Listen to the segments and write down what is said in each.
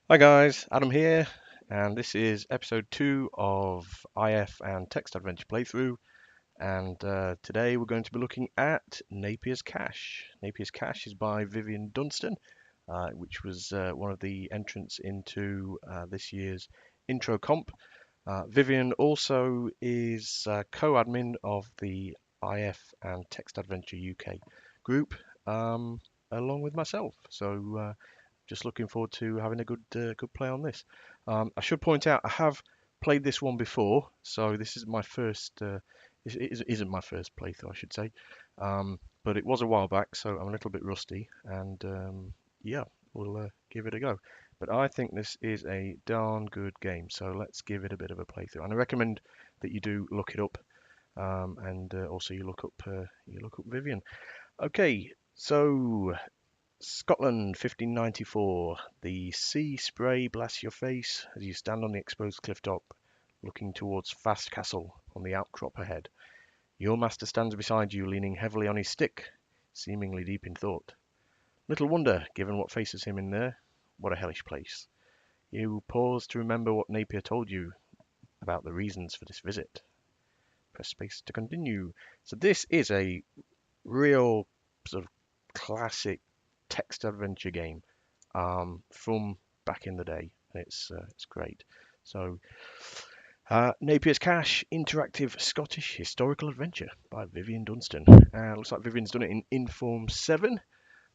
Hi guys, Adam here, and this is episode 2 of IF and Text Adventure playthrough. And today we're going to be looking at Napier's Cache. Napier's Cache is by Vivienne Dunstan, which was one of the entrants into this year's intro comp. Vivienne also is co-admin of the IF and Text Adventure UK group, um, along with myself. So just looking forward to having a good play on this. I should point out I have played this one before, so this is my first. Isn't my first playthrough, I should say, but it was a while back, so I'm a little bit rusty, and yeah, we'll give it a go. But I think this is a darn good game, so let's give it a bit of a playthrough. And I recommend that you do look it up, and also you look up Vivian. Okay, so Scotland, 1594. The sea spray blasts your face as you stand on the exposed cliff top, looking towards Fast Castle on the outcrop ahead. Your master stands beside you, leaning heavily on his stick, seemingly deep in thought. Little wonder, given what faces him in there. What a hellish place. You pause to remember what Napier told you about the reasons for this visit. Press space to continue. So this is a real sort of classic text adventure game from back in the day, and it's great. So Napier's Cache, interactive Scottish historical adventure by Vivienne Dunstan. Looks like Vivienne's done it in Inform 7.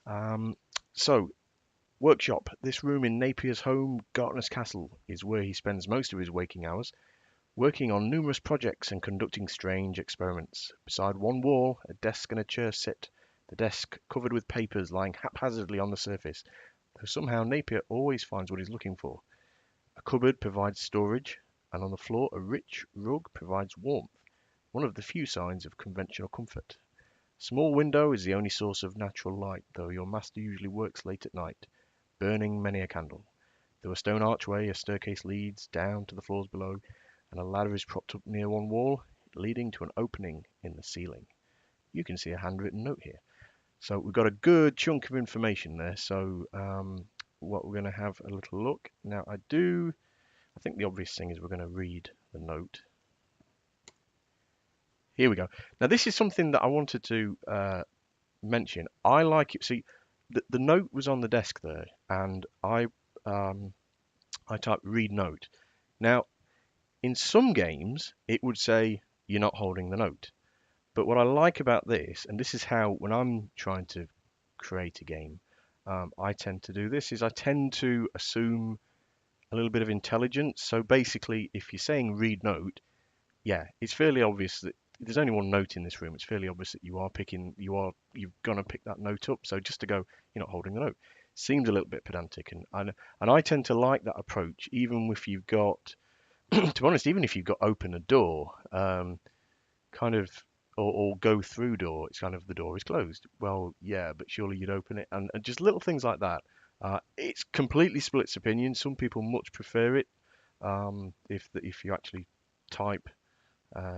Um, so workshop. This room in Napier's home, Gartner's Castle, is where he spends most of his waking hours, working on numerous projects and conducting strange experiments. Beside one wall, a desk and a chair sit, the desk covered with papers lying haphazardly on the surface, though somehow Napier always finds what he's looking for. A cupboard provides storage, and on the floor a rich rug provides warmth, one of the few signs of conventional comfort. A small window is the only source of natural light, though your master usually works late at night, burning many a candle. Through a stone archway, a staircase leads down to the floors below, and a ladder is propped up near one wall, leading to an opening in the ceiling. You can see a handwritten note here. So we've got a good chunk of information there. So what we're going to have a little look. Now I think the obvious thing is we're going to read the note. Here we go. Now this is something that I wanted to mention. I like it. See, the note was on the desk there, and um, I typed read note. Now in some games it would say you're not holding the note. But what I like about this, and this is how when I'm trying to create a game, I tend to do this, is I tend to assume a little bit of intelligence. So basically, if you're saying read note, yeah, it's fairly obvious that there's only one note in this room. It's fairly obvious that you're gonna pick that note up. So just to go, you're not holding the note, seems a little bit pedantic, and I tend to like that approach, even if you've got, to be honest, even if you've got open a door, kind of, or go through door, it's kind of the door is closed. Well, yeah, but surely you'd open it, and just little things like that. It's completely splits opinion. Some people much prefer it, if you actually type,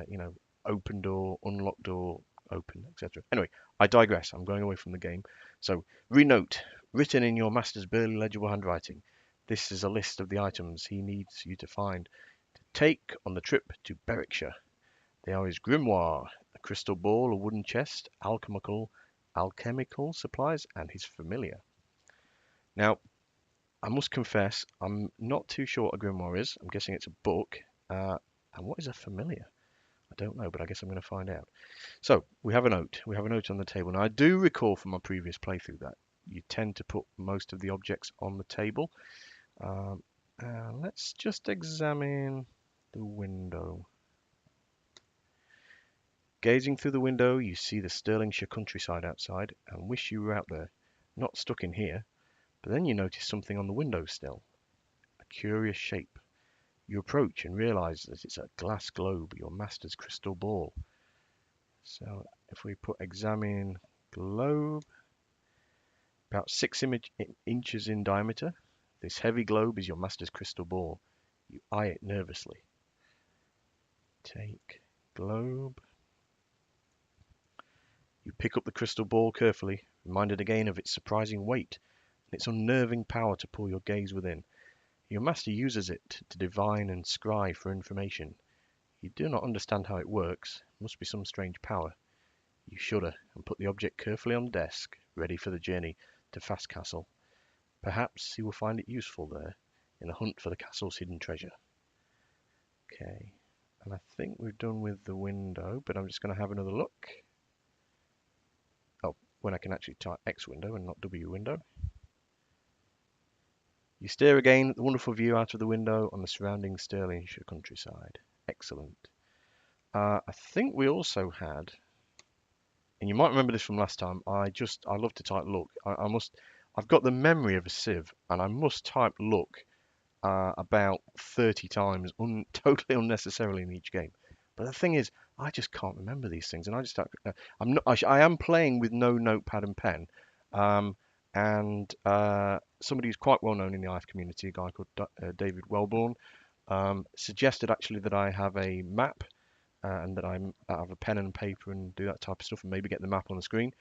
you know, open door, unlock door, open, etc. Anyway, I digress. I'm going away from the game. So, renote, written in your master's barely legible handwriting. This is a list of the items he needs you to find to take on the trip to Berwickshire. They are his grimoire, a crystal ball, a wooden chest, alchemical supplies, and his familiar. Now, I must confess, I'm not too sure what a grimoire is. I'm guessing it's a book. And what is a familiar? I don't know, but I guess I'm going to find out. So we have a note. We have a note on the table. Now I do recall from my previous playthrough that you tend to put most of the objects on the table. Um, let's just examine the window. Gazing through the window, you see the Stirlingshire countryside outside and wish you were out there, not stuck in here. But then you notice something on the window sill, a curious shape. You approach and realize that it's a glass globe, your master's crystal ball. So if we put examine globe, about 6 inches in diameter, this heavy globe is your master's crystal ball. You eye it nervously. Take globe. You pick up the crystal ball carefully, reminded again of its surprising weight and its unnerving power to pull your gaze within. Your master uses it to divine and scry for information. You do not understand how it works. It must be some strange power. You shudder and put the object carefully on the desk, ready for the journey to Fast Castle. Perhaps he will find it useful there, in the hunt for the castle's hidden treasure. Okay, and I think we're done with the window, but I'm just going to have another look. Oh, when I can actually type X window and not W window. You stare again at the wonderful view out of the window on the surrounding Stirlingshire countryside. Excellent. I think we also had, and you might remember this from last time, I love to type look. I've got the memory of a sieve, and I must type look about 30 times, totally unnecessarily in each game. But the thing is, I just can't remember these things, and I am playing with no notepad and pen, um, and somebody who's quite well known in the IF community, a guy called David Wellborn, suggested actually that I have a map and that I have a pen and paper and do that type of stuff, and maybe get the map on the screen.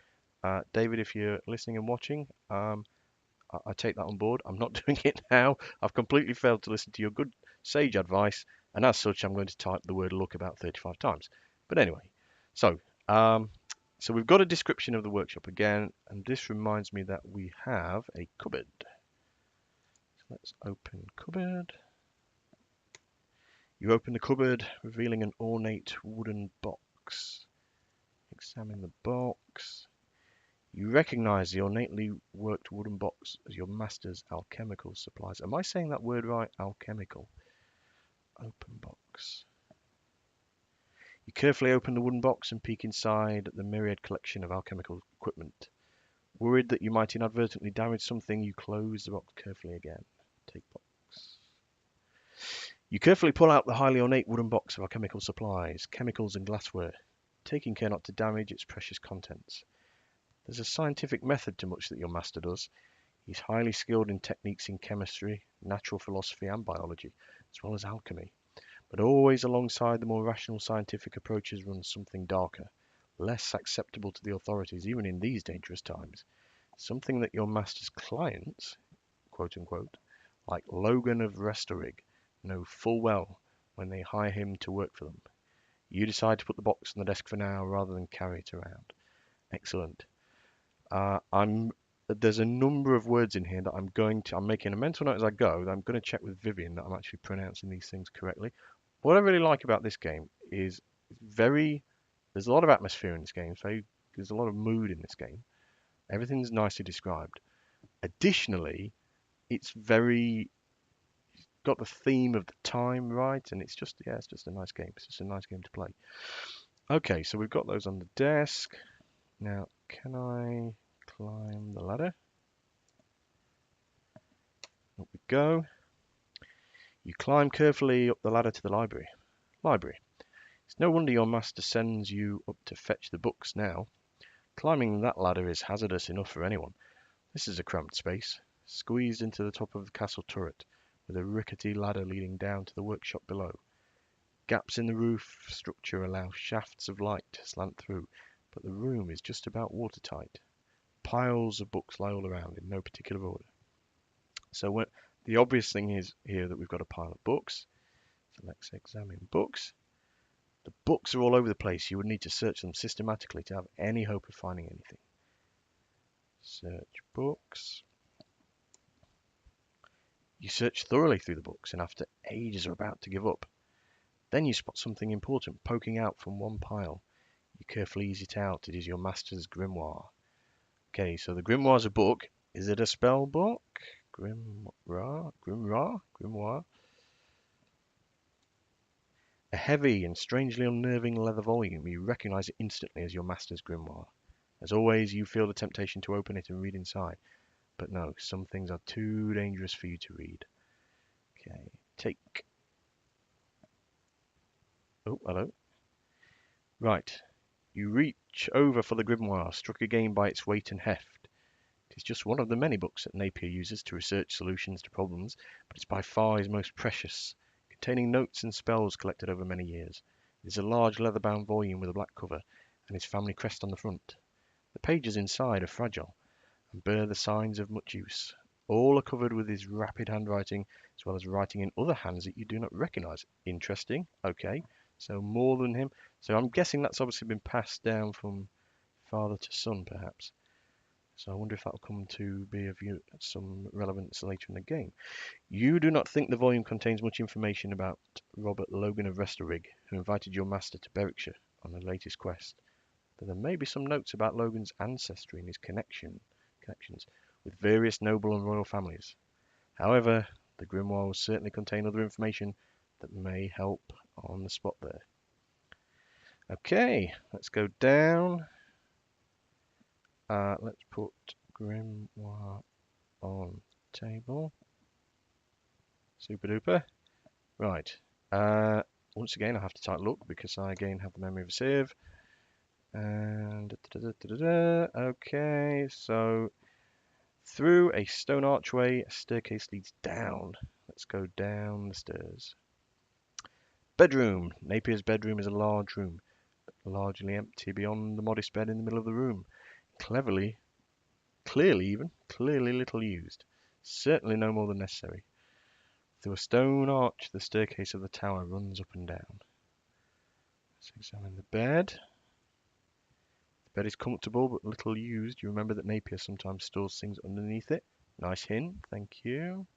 David, if you're listening and watching, I take that on board. I'm not doing it now. I've completely failed to listen to your good sage advice, and as such, I'm going to type the word look about 35 times. But anyway, so um, so we've got a description of the workshop again, and this reminds me that we have a cupboard. So let's open cupboard. You open the cupboard, revealing an ornate wooden box. Examine the box. You recognize the ornately worked wooden box as your master's alchemical supplies. Am I saying that word right? Alchemical. Open box. You carefully open the wooden box and peek inside at the myriad collection of alchemical equipment. Worried that you might inadvertently damage something, you close the box carefully again. Take box. You carefully pull out the highly ornate wooden box of alchemical supplies, chemicals and glassware, taking care not to damage its precious contents. There's a scientific method to much that your master does. He's highly skilled in techniques in chemistry, natural philosophy and biology, as well as alchemy. But always alongside the more rational scientific approaches runs something darker, less acceptable to the authorities even in these dangerous times. Something that your master's clients, quote unquote, like Logan of Restorig, know full well when they hire him to work for them. You decide to put the box on the desk for now rather than carry it around. Excellent. There's a number of words in here that I'm making a mental note as I go. That I'm going to check with Vivienne that I'm actually pronouncing these things correctly. What I really like about this game is there's a lot of atmosphere in this game. So there's a lot of mood in this game. Everything's nicely described. Additionally, it's very got the theme of the time right, and it's just a nice game. It's just a nice game to play. Okay, so we've got those on the desk. Now, can I climb the ladder? Up we go. You climb carefully up the ladder to the library. It's no wonder your master sends you up to fetch the books now. Climbing that ladder is hazardous enough for anyone. This is a cramped space, squeezed into the top of the castle turret, with a rickety ladder leading down to the workshop below. Gaps in the roof structure allow shafts of light to slant through, but the room is just about watertight. Piles of books lie all around in no particular order. So the obvious thing is here that we've got a pile of books. So let's examine books. The books are all over the place. You would need to search them systematically to have any hope of finding anything. Search books. You search thoroughly through the books and after ages are about to give up. Then you spot something important poking out from one pile. You carefully ease it out. It is your master's grimoire. Okay, so the grimoire is a book. Is it a spell book? Grimoire. A heavy and strangely unnerving leather volume. You recognize it instantly as your master's grimoire. As always, you feel the temptation to open it and read inside. But no, some things are too dangerous for you to read. Okay, take. Oh, hello. Right. You reach over for the grimoire, struck again by its weight and heft. It is just one of the many books that Napier uses to research solutions to problems, but it's by far his most precious, containing notes and spells collected over many years. It is a large leather-bound volume with a black cover and his family crest on the front. The pages inside are fragile and bear the signs of much use. All are covered with his rapid handwriting, as well as writing in other hands that you do not recognize. Interesting. Okay, so more than him. So I'm guessing that's obviously been passed down from father to son, perhaps. So I wonder if that'll come to be of some relevance later in the game. You do not think the volume contains much information about Robert Logan of Restorrig, who invited your master to Berwickshire on the latest quest. But there may be some notes about Logan's ancestry and his connections with various noble and royal families. However, the grimoire will certainly contain other information that may help on the spot there. Okay, let's go down. Let's put grimoire on table. Super duper. Right. Once again, I have to type look because I again have the memory of a sieve. And okay, so through a stone archway, a staircase leads down. Let's go down the stairs. Bedroom. Napier's bedroom is a large room, largely empty beyond the modest bed in the middle of the room. Clearly little used. Certainly no more than necessary. Through a stone arch, the staircase of the tower runs up and down. Let's examine the bed. The bed is comfortable but little used. You remember that Napier sometimes stores things underneath it. Nice hint, thank you.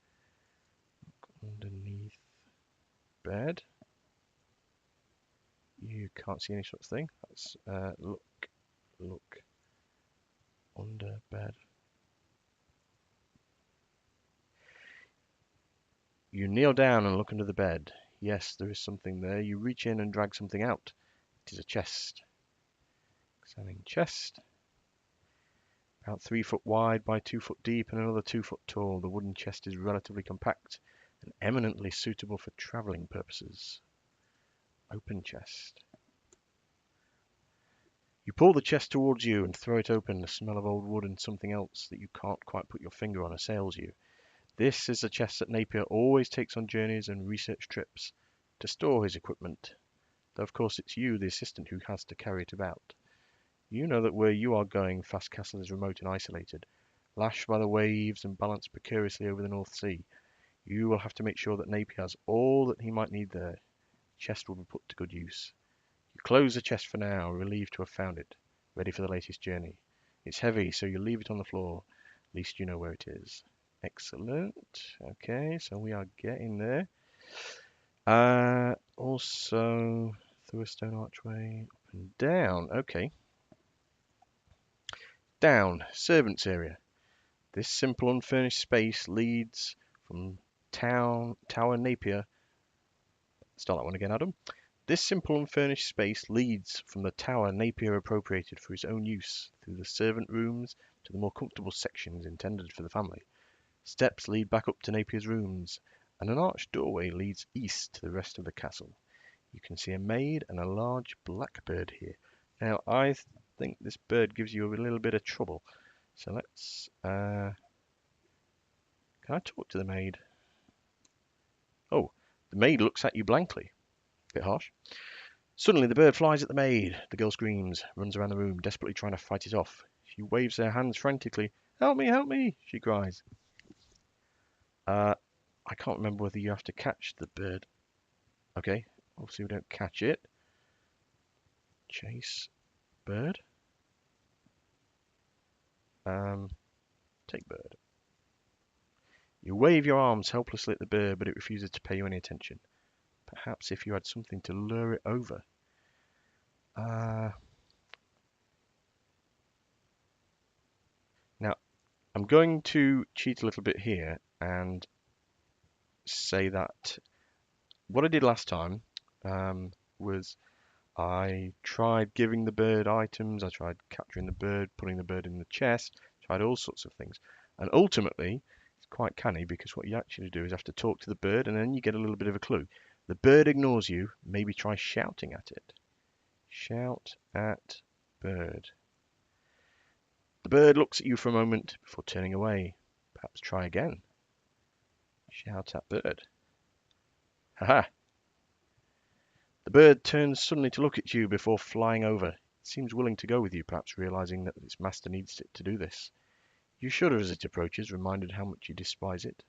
Underneath bed. You can't see any such thing. Let's look under bed. You kneel down and look under the bed. Yes, there is something there. You reach in and drag something out. It is a chest. Examining chest. About 3 foot wide by 2 foot deep and another 2 foot tall. The wooden chest is relatively compact and eminently suitable for travelling purposes. Open chest. You pull the chest towards you and throw it open. The smell of old wood and something else that you can't quite put your finger on assails you. This is the chest that Napier always takes on journeys and research trips to store his equipment. Though of course it's you, the assistant, who has to carry it about. You know that where you are going, Fastcastle is remote and isolated, lashed by the waves and balanced precariously over the North Sea. You will have to make sure that Napier has all that he might need there. The chest will be put to good use. You close the chest for now, relieved to have found it, ready for the latest journey. It's heavy, so you leave it on the floor. At least you know where it is. Excellent. Okay, so we are getting there. Also, through a stone archway, up and down. Okay. Down, servants' area. This simple unfurnished space leads from Tower Napier. Start that one again, Adam. This simple unfurnished space leads from the tower Napier appropriated for his own use, through the servant rooms to the more comfortable sections intended for the family. Steps lead back up to Napier's rooms, and an arched doorway leads east to the rest of the castle. You can see a maid and a large blackbird here. Now, I think this bird gives you a little bit of trouble. So let's... can I talk to the maid? Oh, the maid looks at you blankly. Bit harsh. Suddenly, the bird flies at the maid. The girl screams, runs around the room, desperately trying to fight it off. She waves her hands frantically. Help me, she cries. I can't remember whether you have to catch the bird. Okay, obviously we don't catch it. Chase bird. Take bird. You wave your arms helplessly at the bird, but it refuses to pay you any attention. Perhaps if you had something to lure it over. Now, I'm going to cheat a little bit here and say that what I did last time was I tried giving the bird items, I tried capturing the bird, putting the bird in the chest, tried all sorts of things. And ultimately, it's quite canny because what you actually do is have to talk to the bird and then you get a little bit of a clue. The bird ignores you, maybe try shouting at it. Shout at bird. The bird looks at you for a moment before turning away. Perhaps try again. Shout at bird. Haha! The bird turns suddenly to look at you before flying over. It seems willing to go with you, perhaps realizing that its master needs it to do this. You shudder as it approaches, reminded how much you despise it.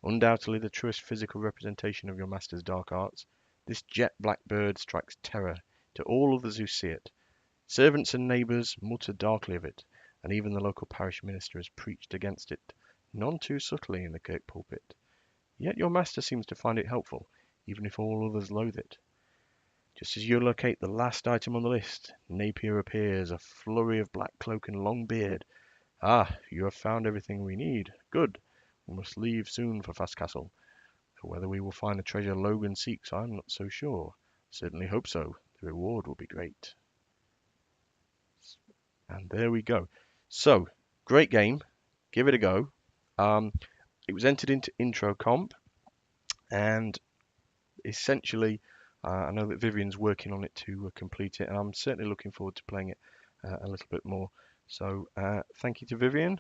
Undoubtedly the truest physical representation of your master's dark arts, this jet black bird strikes terror to all others who see it. Servants and neighbours mutter darkly of it, and even the local parish minister has preached against it, none too subtly in the kirk pulpit. Yet your master seems to find it helpful, even if all others loathe it. Just as you locate the last item on the list, Napier appears, a flurry of black cloak and long beard. Ah, you have found everything we need. Good. We must leave soon for Fastcastle. Whether we will find the treasure Logan seeks, I am not so sure. Certainly hope so. The reward will be great. And there we go. So, great game. Give it a go. It was entered into intro comp, and essentially, I know that Vivienne's working on it to complete it, and I'm certainly looking forward to playing it a little bit more. So, thank you to Vivienne.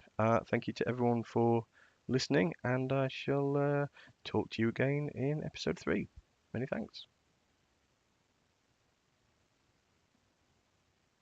Thank you to everyone for listening, and I shall talk to you again in episode 3. Many thanks.